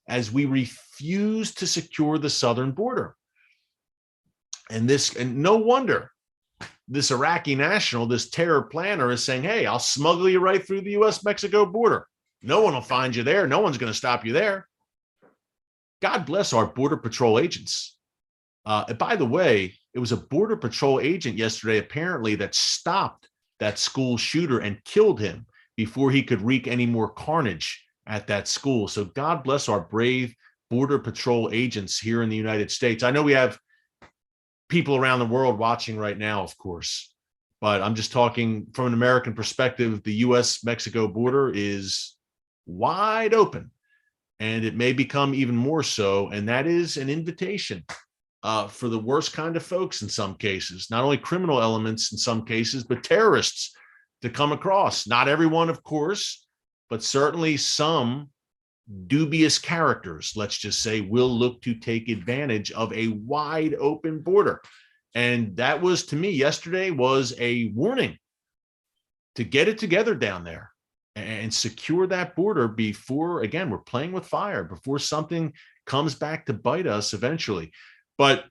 as we refuse to secure the southern border. And no wonder this Iraqi national, this terror planner, is saying, "Hey, I'll smuggle you right through the US-Mexico border. No one will find you there. No one's going to stop you there." God bless our Border Patrol agents. And by the way, it was a Border Patrol agent yesterday, apparently, that stopped that school shooter and killed him before he could wreak any more carnage at that school. So God bless our brave Border Patrol agents here in the United States. I know we have people around the world watching right now, of course, but I'm just talking from an American perspective. The US-Mexico border is wide open, and it may become even more so. And that is an invitation for the worst kind of folks in some cases, not only criminal elements in some cases, but terrorists to come across. Not everyone, of course, but certainly some dubious characters, let's just say, will look to take advantage of a wide open border. And that was, to me, yesterday was a warning to get it together down there and secure that border before, again, we're playing with fire, before something comes back to bite us eventually. But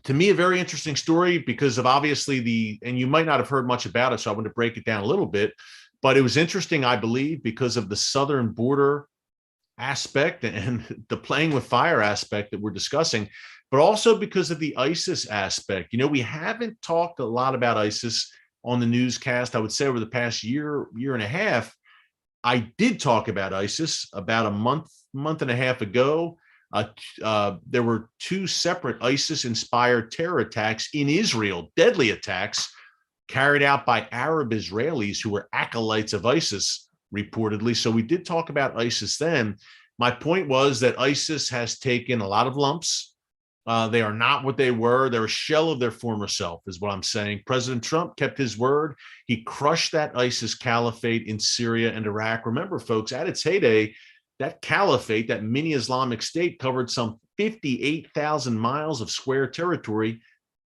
to me, a very interesting story because of obviously and you might not have heard much about it, so I want to break it down a little bit, but it was interesting, I believe, because of the southern border aspect and the playing with fire aspect that we're discussing, but also because of the ISIS aspect. You know, we haven't talked a lot about ISIS on the newscast. I would say over the past year and a half. I did talk about ISIS about a month and a half ago. There were 2 separate ISIS-inspired terror attacks in Israel, deadly attacks carried out by Arab Israelis who were acolytes of ISIS, reportedly. So we did talk about ISIS then. My point was that ISIS has taken a lot of lumps. They are not what they were. They're a shell of their former self, is what I'm saying. President Trump kept his word. He crushed that ISIS caliphate in Syria and Iraq. Remember, folks, at its heyday, that caliphate, that mini Islamic state, covered some 58,000 miles of square territory,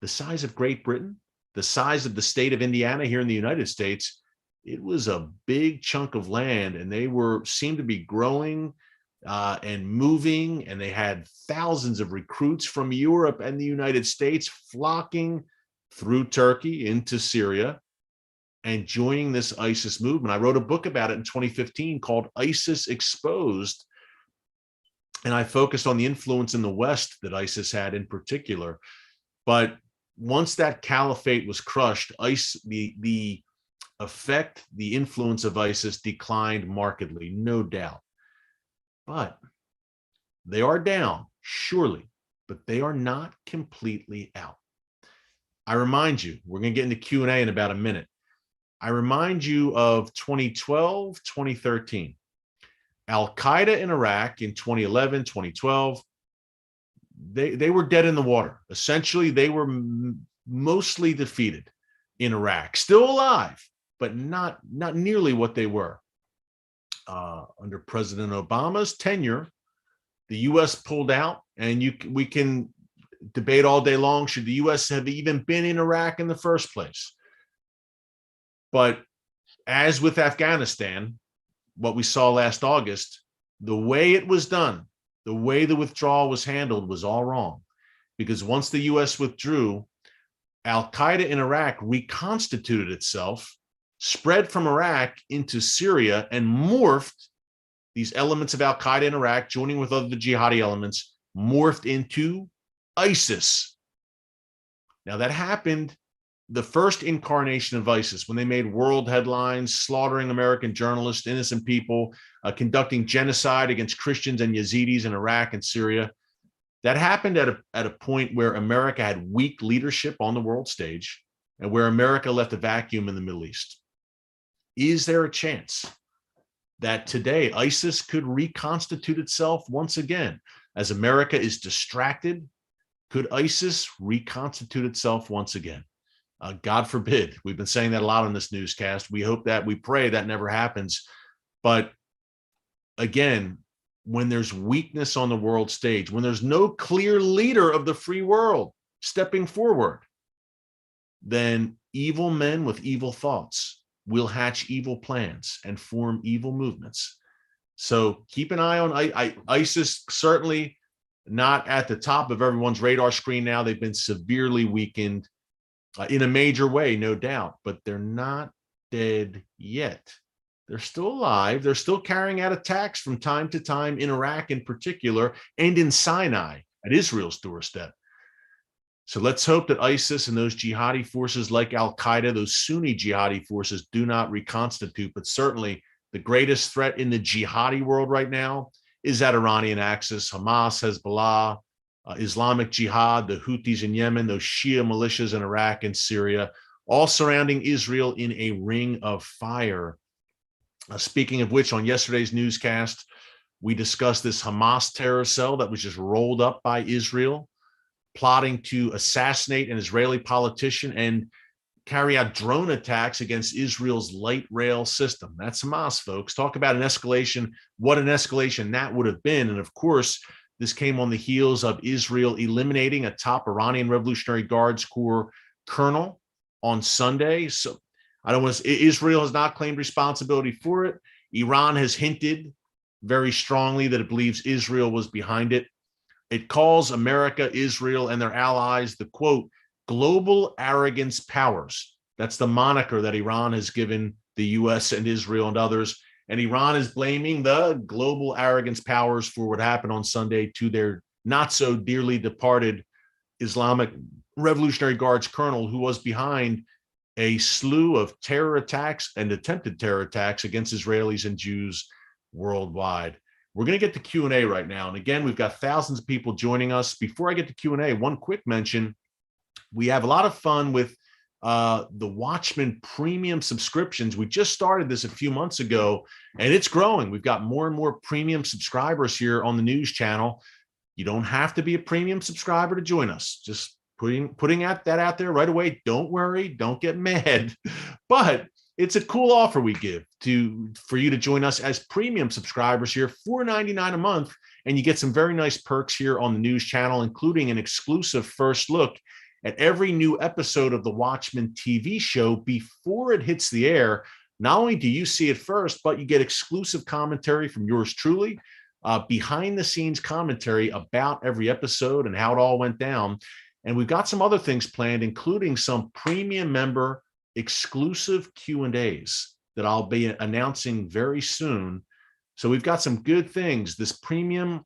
the size of Great Britain, the size of the state of Indiana here in the United States. It was a big chunk of land, and they seemed to be growing and moving, and they had thousands of recruits from Europe and the United States flocking through Turkey into Syria and joining this ISIS movement. I wrote a book about it in 2015 called ISIS Exposed, and I focused on the influence in the West that ISIS had in particular. But once that caliphate was crushed, the effect, the influence of ISIS declined markedly, no doubt. But they are down, surely, but they are not completely out. I remind you, we're going to get into Q&A in about a minute. I remind you of 2012, 2013. Al-Qaeda in Iraq in 2011, 2012, they were dead in the water. Essentially, they were mostly defeated in Iraq, still alive, but not nearly what they were. Under President Obama's tenure, the U.S. pulled out, and we can debate all day long, should the U.S. have even been in Iraq in the first place? But as with Afghanistan, what we saw last August, the way it was done, the way the withdrawal was handled was all wrong. Because once the U.S. withdrew, Al-Qaeda in Iraq reconstituted itself, spread from Iraq into Syria, and morphed these elements of Al-Qaeda in Iraq, joining with other jihadi elements, morphed into ISIS. Now that happened, the first incarnation of ISIS, when they made world headlines, slaughtering American journalists, innocent people, conducting genocide against Christians and Yazidis in Iraq and Syria. That happened at a point where America had weak leadership on the world stage and where America left a vacuum in the Middle East. Is there a chance that today ISIS could reconstitute itself once again? As America is distracted, could ISIS reconstitute itself once again? God forbid. We've been saying that a lot on this newscast. We hope that, we pray that never happens. But again, when there's weakness on the world stage, when there's no clear leader of the free world stepping forward, then evil men with evil thoughts will hatch evil plans and form evil movements. So keep an eye on ISIS. Certainly not at the top of everyone's radar screen now. They've been severely weakened in a major way, no doubt, but they're not dead yet. They're still alive. They're still carrying out attacks from time to time in Iraq in particular, and in Sinai at Israel's doorstep. So let's hope that ISIS and those jihadi forces like Al-Qaeda, those Sunni jihadi forces, do not reconstitute. But certainly the greatest threat in the jihadi world right now is that Iranian axis: Hamas, Hezbollah, Islamic Jihad, the Houthis in Yemen, those Shia militias in Iraq and Syria, all surrounding Israel in a ring of fire. Speaking of which, on yesterday's newscast, we discussed this Hamas terror cell that was just rolled up by Israel, plotting to assassinate an Israeli politician and carry out drone attacks against Israel's light rail system. That's Hamas, folks. Talk about an escalation. What an escalation that would have been. And of course, this came on the heels of Israel eliminating a top Iranian Revolutionary Guards Corps colonel on Sunday. So I don't want to, Israel has not claimed responsibility for it. Iran has hinted very strongly that it believes Israel was behind it. It calls America, Israel, and their allies the, quote, global arrogance powers. That's the moniker that Iran has given the U.S. and Israel and others. And Iran is blaming the global arrogance powers for what happened on Sunday to their not so dearly departed Islamic Revolutionary Guards colonel, who was behind a slew of terror attacks and attempted terror attacks against Israelis and Jews worldwide. We're going to get to Q&A right now. And again, we've got thousands of people joining us. Before I get to Q&A, one quick mention. We have a lot of fun with the Watchman premium subscriptions. We just started this a few months ago, and it's growing. We've got more and more premium subscribers here on the news channel. You don't have to be a premium subscriber to join us. Just putting that out there right away. Don't worry, don't get mad. But it's a cool offer we give for you to join us as premium subscribers here, $4.99 a month, and you get some very nice perks here on the news channel, including an exclusive first look at every new episode of the Watchman TV show before it hits the air. Not only do you see it first, but you get exclusive commentary from yours truly, behind the scenes commentary about every episode and how it all went down. And we've got some other things planned, including some premium member exclusive Q&As that I'll be announcing very soon. So we've got some good things. This premium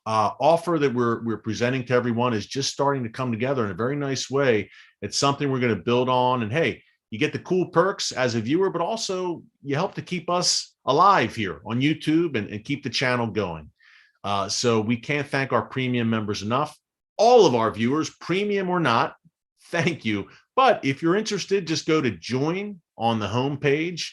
offer that we're presenting to everyone is just starting to come together in a very nice way. It's something we're going to build on. And hey, you get the cool perks as a viewer, but also you help to keep us alive here on YouTube and keep the channel going. So we can't thank our premium members enough. All of our viewers, premium or not, thank you. But if you're interested, just go to join on the homepage.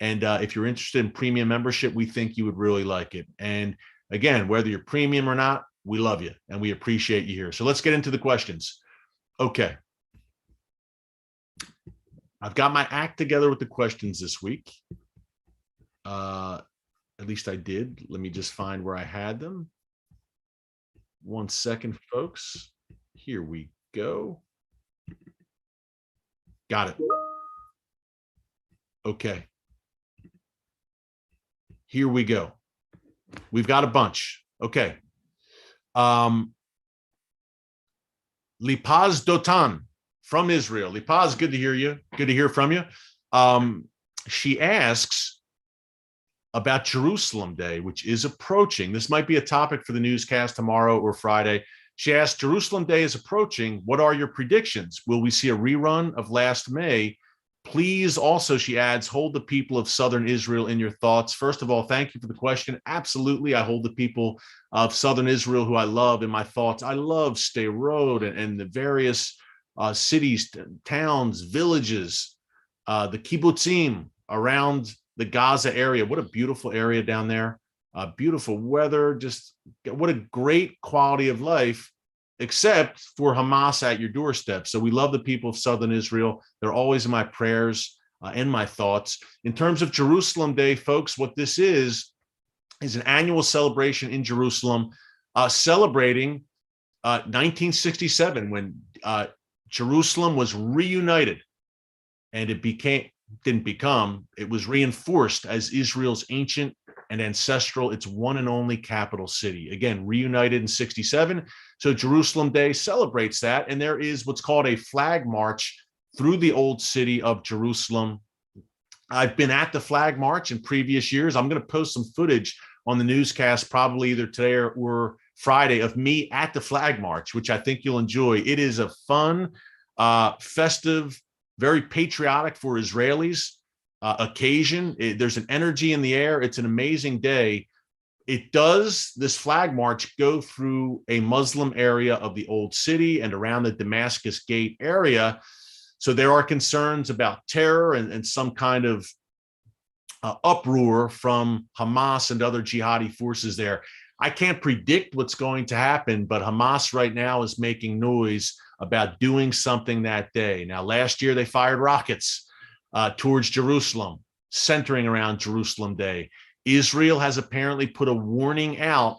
And if you're interested in premium membership, we think you would really like it. And again, whether you're premium or not, we love you and we appreciate you here. So let's get into the questions. Okay. I've got my act together with the questions this week. At least I did. Let me just find where I had them. 1 second, folks. Here we go. Got it. Okay. Here we go. We've got a bunch. Okay. Lipaz Dotan from Israel. Lipaz, good to hear you. Good to hear from you. She asks about Jerusalem Day, which is approaching. This might be a topic for the newscast tomorrow or Friday. She asked, Jerusalem Day is approaching. What are your predictions? Will we see a rerun of last May? Please also, she adds, hold the people of Southern Israel in your thoughts. First of all, thank you for the question. Absolutely, I hold the people of Southern Israel who I love in my thoughts. I love Sderot and the various cities, towns, villages, the kibbutzim around the Gaza area. What a beautiful area down there. Beautiful weather, just what a great quality of life, except for Hamas at your doorstep. So we love the people of Southern Israel. They're always in my prayers and my thoughts. In terms of Jerusalem Day, folks, what this is an annual celebration in Jerusalem, celebrating 1967, when Jerusalem was reunited, and it was reinforced as Israel's ancient and ancestral, its one and only capital city. Again, reunited in 67. So Jerusalem Day celebrates that. And there is what's called a flag march through the old city of Jerusalem. I've been at the flag march in previous years. I'm going to post some footage on the newscast, probably either today or Friday, of me at the flag march, which I think you'll enjoy. It is a fun, festive, very patriotic for Israelis occasion. There's an energy in the air. It's an amazing day. This flag march go through a Muslim area of the old city and around the Damascus Gate area. So there are concerns about terror and some kind of uproar from Hamas and other jihadi forces there. I can't predict what's going to happen, but Hamas right now is making noise about doing something that day. Now, last year they fired rockets towards Jerusalem, centering around Jerusalem Day. Israel has apparently put a warning out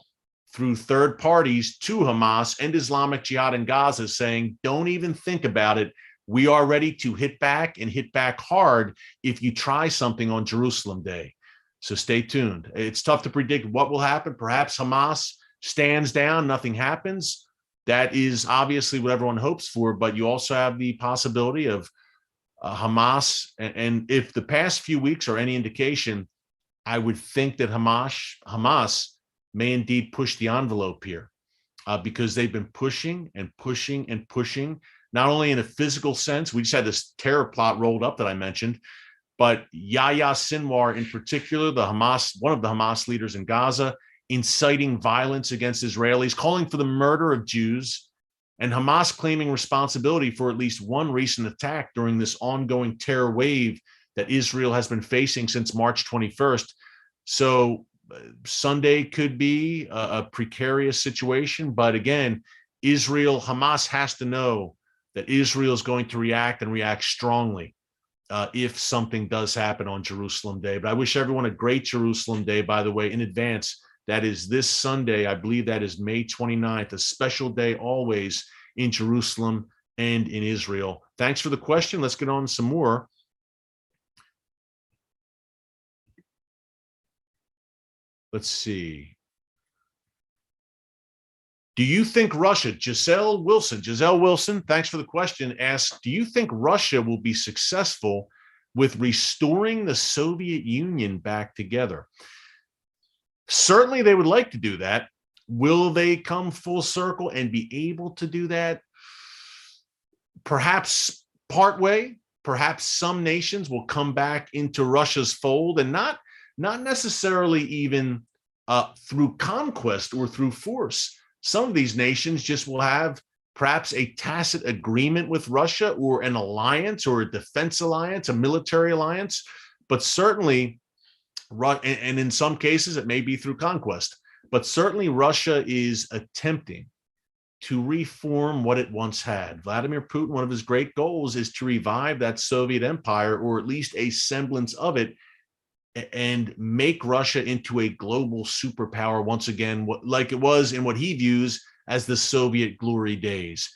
through third parties to Hamas and Islamic Jihad in Gaza, saying, don't even think about it. We are ready to hit back and hit back hard if you try something on Jerusalem Day. So stay tuned. It's tough to predict what will happen. Perhaps Hamas stands down, nothing happens. That is obviously what everyone hopes for, but you also have the possibility of Hamas. And if the past few weeks are any indication, I would think that Hamas may indeed push the envelope here because they've been pushing and pushing and pushing, not only in a physical sense. We just had this terror plot rolled up that I mentioned, but Yahya Sinwar in particular, one of the Hamas leaders in Gaza, inciting violence against Israelis, calling for the murder of Jews, and Hamas claiming responsibility for at least one recent attack during this ongoing terror wave that Israel has been facing since March 21st. So Sunday could be a precarious situation, but again, Hamas has to know that Israel is going to react and react strongly if something does happen on Jerusalem Day. But I wish everyone a great Jerusalem Day, by the way, in advance. That is this Sunday. I believe that is May 29th, a special day always in Jerusalem and in Israel. Thanks for the question. Let's get on to some more. Let's see. Do you think Russia, Giselle Wilson, thanks for the question, asks, do you think Russia will be successful with restoring the Soviet Union back together? Certainly they would like to do that. Will they come full circle and be able to do that? Perhaps partway. Perhaps some nations will come back into Russia's fold, and not necessarily even through conquest or through force. Some of these nations just will have perhaps a tacit agreement with Russia, or an alliance, or a defense alliance, a military alliance, but certainly, and in some cases, it may be through conquest, but certainly Russia is attempting to reform what it once had. Vladimir Putin, one of his great goals is to revive that Soviet empire, or at least a semblance of it, and make Russia into a global superpower once again, like it was in what he views as the Soviet glory days.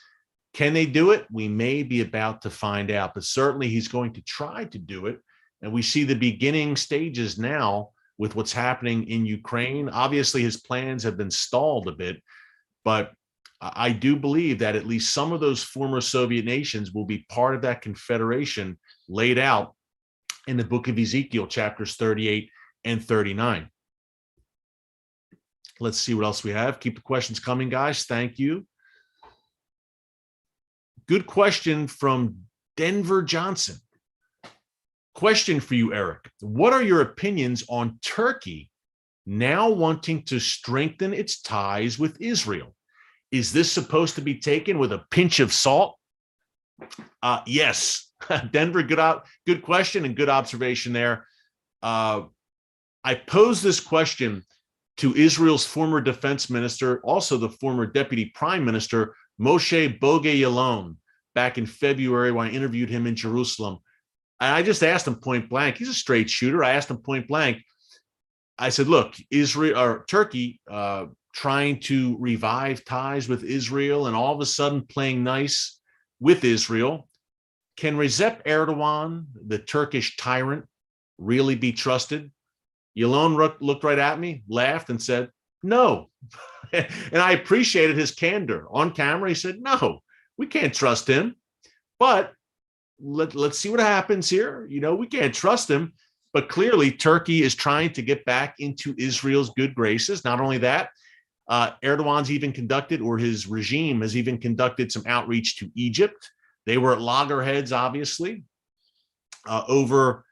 Can they do it? We may be about to find out, but certainly he's going to try to do it. And we see the beginning stages now with what's happening in Ukraine. Obviously, his plans have been stalled a bit, but I do believe that at least some of those former Soviet nations will be part of that confederation laid out in the book of Ezekiel, chapters 38 and 39. Let's see what else we have. Keep the questions coming, guys. Thank you. Good question from Denver Johnson. Question for you, Eric. What are your opinions on Turkey now wanting to strengthen its ties with Israel? Is this supposed to be taken with a pinch of salt? Yes. Denver, good question and good observation there. I posed this question to Israel's former defense minister, also the former deputy prime minister, Moshe Boge Ya'alon, back in February when I interviewed him in Jerusalem. And I just asked him point blank. He's a straight shooter. I asked him point blank. I said, look, Israel or Turkey trying to revive ties with Israel and all of a sudden playing nice with Israel. Can Recep Erdogan, the Turkish tyrant, really be trusted? Ya'alon looked right at me, laughed, and said, no. And I appreciated his candor. On camera, he said, no, we can't trust him. But let's see what happens here. You know, we can't trust him. But clearly, Turkey is trying to get back into Israel's good graces. Not only that, Erdogan's even conducted, or his regime has even conducted, some outreach to Egypt. They were at loggerheads, obviously, over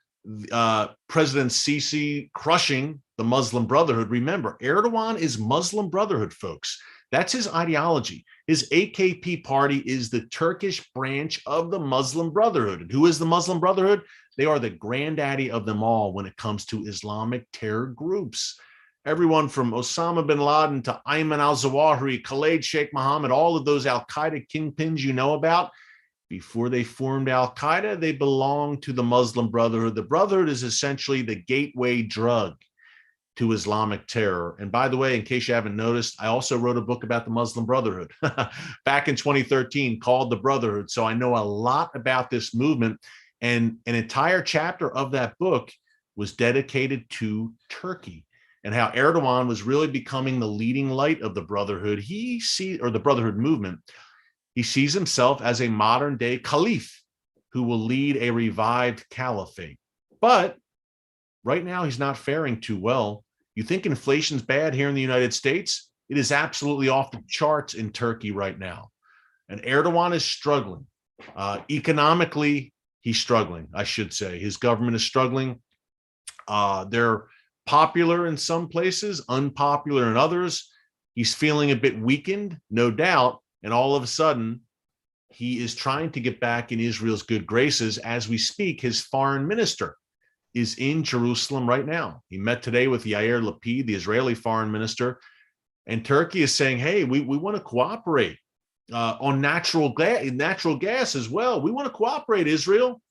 President Sisi crushing the Muslim Brotherhood. Remember, Erdogan is Muslim Brotherhood, folks. That's his ideology. His AKP party is the Turkish branch of the Muslim Brotherhood. And who is the Muslim Brotherhood? They are the granddaddy of them all when it comes to Islamic terror groups. Everyone from Osama bin Laden to Ayman al-Zawahiri, Khalid Sheikh Mohammed, all of those al-Qaeda kingpins you know about, before they formed al-Qaeda, they belonged to the Muslim Brotherhood. The Brotherhood is essentially the gateway drug to Islamic terror. And by the way, in case you haven't noticed, I also wrote a book about the Muslim Brotherhood back in 2013 called The Brotherhood. So I know a lot about this movement. And an entire chapter of that book was dedicated to Turkey and how Erdogan was really becoming the leading light of the Brotherhood. Or the Brotherhood movement. He sees himself as a modern day caliph who will lead a revived caliphate. But right now, he's not faring too well. You think inflation's bad here in the United States? It is absolutely off the charts in Turkey right now. And Erdogan is struggling. Economically, he's struggling, I should say. His government is struggling. They're popular in some places, unpopular in others. He's feeling a bit weakened, no doubt. And all of a sudden, he is trying to get back in Israel's good graces. As we speak, his foreign minister is in Jerusalem right now. He met today with Yair Lapid, the Israeli foreign minister. And Turkey is saying, hey, we want to cooperate on natural gas as well. We want to cooperate, Israel.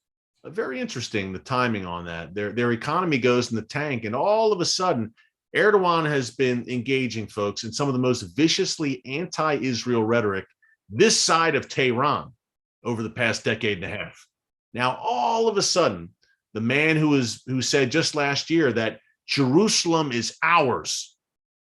Very interesting, the timing on that. Their economy goes in the tank. And all of a sudden, Erdogan has been engaging, folks, in some of the most viciously anti-Israel rhetoric this side of Tehran over the past decade and a half. Now, all of a sudden, the man who said just last year that Jerusalem is ours,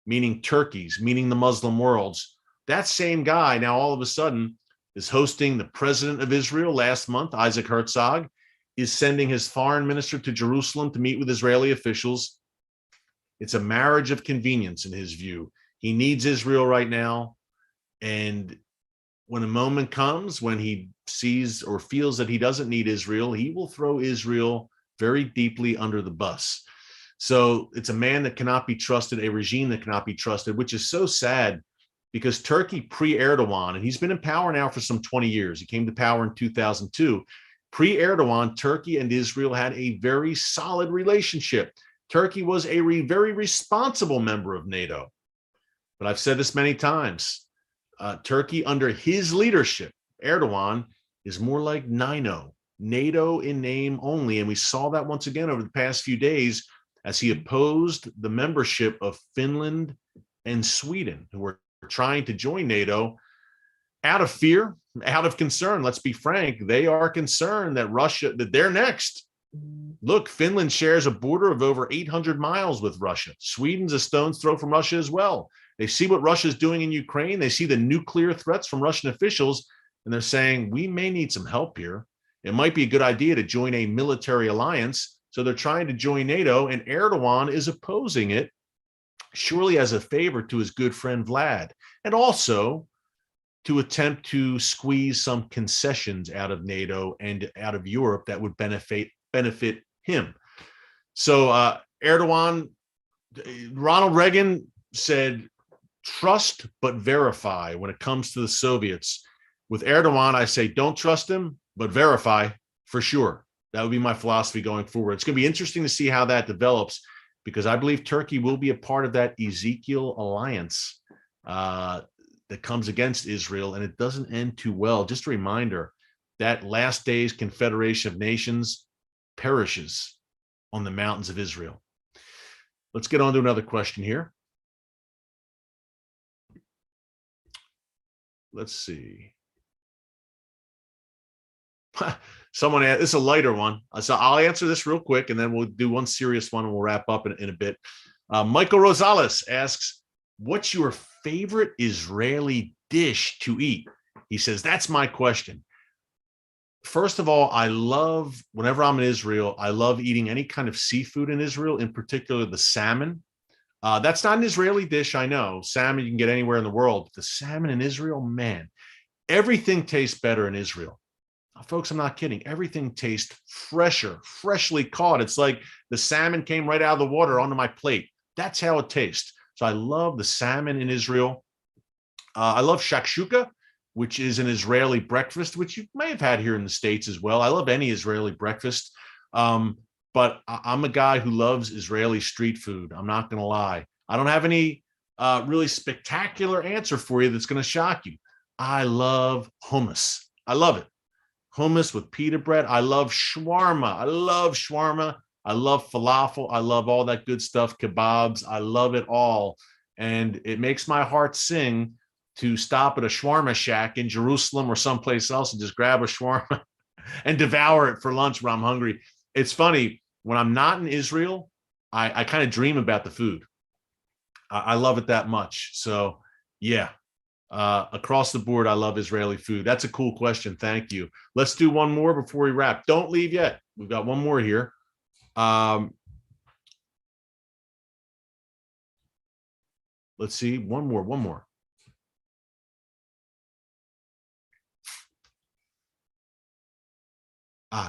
meaning Turkey's, meaning the Muslim world's, that same guy now all of a sudden is hosting the president of Israel last month, Isaac Herzog, is sending his foreign minister to Jerusalem to meet with Israeli officials. It's a marriage of convenience in his view. He needs Israel right now. And when a moment comes when he sees or feels that he doesn't need Israel, he will throw Israel very deeply under the bus. So it's a man that cannot be trusted, a regime that cannot be trusted, which is so sad because Turkey pre-Erdogan, and he's been in power now for some 20 years. He came to power in 2002. Pre-Erdogan, Turkey and Israel had a very solid relationship. Turkey was a very responsible member of NATO. But I've said this many times. Turkey, under his leadership, Erdogan, is more like NATO in name only. And we saw that once again over the past few days as he opposed the membership of Finland and Sweden, who were trying to join NATO out of fear, out of concern. Let's be frank. They are concerned that that they're next. Look, Finland shares a border of over 800 miles with Russia. Sweden's a stone's throw from Russia as well. They see what Russia's doing in Ukraine. They see the nuclear threats from Russian officials, and they're saying, we may need some help here. It might be a good idea to join a military alliance. So they're trying to join NATO, and Erdogan is opposing it, surely as a favor to his good friend Vlad, and also to attempt to squeeze some concessions out of NATO and out of Europe that would benefit him. So Erdogan, Ronald Reagan said, trust but verify when it comes to the Soviets. With Erdogan, I say don't trust him, but verify for sure. That would be my philosophy going forward. It's going to be interesting to see how that develops, because I believe Turkey will be a part of that Ezekiel alliance that comes against Israel, and it doesn't end too well. Just a reminder, that last day's Confederation of Nations perishes on the mountains of Israel. Let's get on to another question here. Let's see. Someone asked, this is a lighter one. So I'll answer this real quick, and then we'll do one serious one, and we'll wrap up in a bit. Michael Rosales asks, what's your favorite Israeli dish to eat? He says, that's my question. First of all, whenever I'm in Israel, I love eating any kind of seafood in Israel, in particular the salmon. That's not an Israeli dish, I know. Salmon you can get anywhere in the world. But the salmon in Israel, man, everything tastes better in Israel. Folks, I'm not kidding. Everything tastes fresher, freshly caught. It's like the salmon came right out of the water onto my plate. That's how it tastes. So I love the salmon in Israel. I love shakshuka, which is an Israeli breakfast, which you may have had here in the States as well. I love any Israeli breakfast. But I'm a guy who loves Israeli street food. I'm not going to lie. I don't have any really spectacular answer for you that's going to shock you. I love hummus. I love it. Hummus with pita bread. I love shawarma. I love falafel. I love all that good stuff. Kebabs. I love it all. And it makes my heart sing to stop at a shawarma shack in Jerusalem or someplace else and just grab a shawarma and devour it for lunch when I'm hungry. It's funny. When I'm not in Israel, I kind of dream about the food. I love it that much. So, yeah. Across the board, I love Israeli food. That's a cool question. Thank you. Let's do one more before we wrap. Don't leave yet. We've got one more here. Let's see. One more.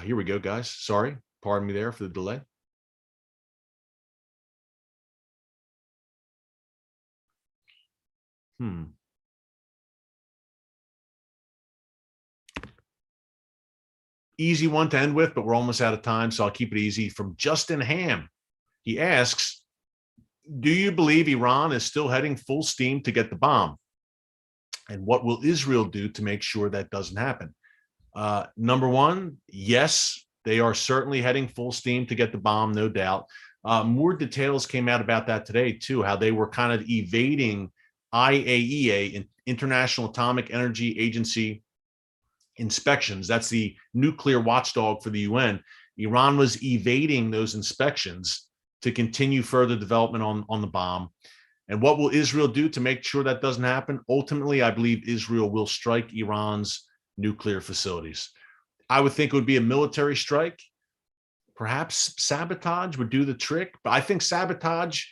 Here we go, guys. Sorry. Pardon me there for the delay. Easy one to end with, but we're almost out of time, so I'll keep it easy. From Justin Ham, he asks, do you believe Iran is still heading full steam to get the bomb? And what will Israel do to make sure that doesn't happen? Number one, yes, they are certainly heading full steam to get the bomb, no doubt. More details came out about that today, too, how they were kind of evading IAEA, International Atomic Energy Agency, inspections. That's the nuclear watchdog for the UN. Iran was evading those inspections to continue further development on the bomb. And what will Israel do to make sure that doesn't happen? Ultimately, I believe Israel will strike Iran's nuclear facilities. I would think it would be a military strike. Perhaps sabotage would do the trick, but I think sabotage,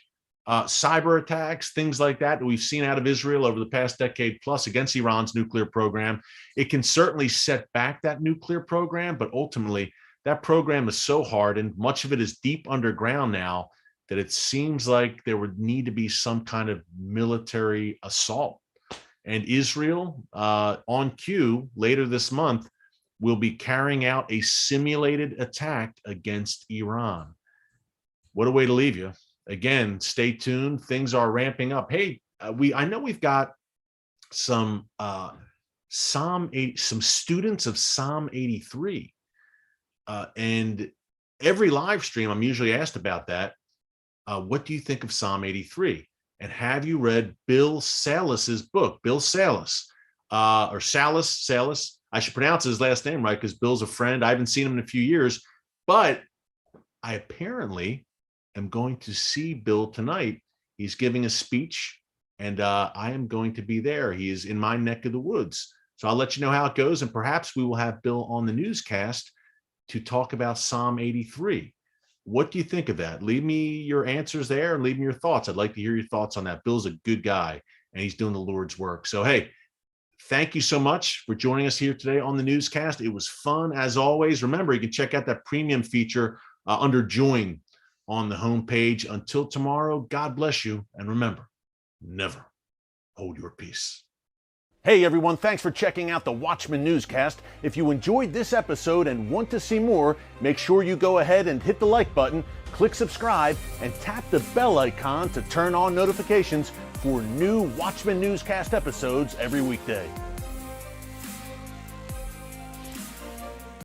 cyber attacks, things like that we've seen out of Israel over the past decade plus against Iran's nuclear program, it can certainly set back that nuclear program, but ultimately that program is so hard and much of it is deep underground now that it seems like there would need to be some kind of military assault. And Israel, on cue later this month, will be carrying out a simulated attack against Iran. What a way to leave you. Again, stay tuned. Things are ramping up. Hey, I know we've got some some students of Psalm 83, and every live stream I'm usually asked about that. What do you think of Psalm 83? And have you read Bill Salis's book? Bill Salis, or Salis. I should pronounce his last name right because Bill's a friend. I haven't seen him in a few years, but I apparently am going to see Bill tonight. He's giving a speech, and I am going to be there. He is in my neck of the woods. So I'll let you know how it goes, and perhaps we will have Bill on the newscast to talk about Psalm 83. What do you think of that? Leave me your answers there and leave me your thoughts. I'd like to hear your thoughts on that. Bill's a good guy, and he's doing the Lord's work. So, hey, thank you so much for joining us here today on the newscast. It was fun as always. Remember, you can check out that premium feature under Join on the homepage. Until tomorrow, God bless you. And remember, never hold your peace. Hey everyone, thanks for checking out the Watchman Newscast. If you enjoyed this episode and want to see more, make sure you go ahead and hit the like button, click subscribe, and tap the bell icon to turn on notifications for new Watchman Newscast episodes every weekday.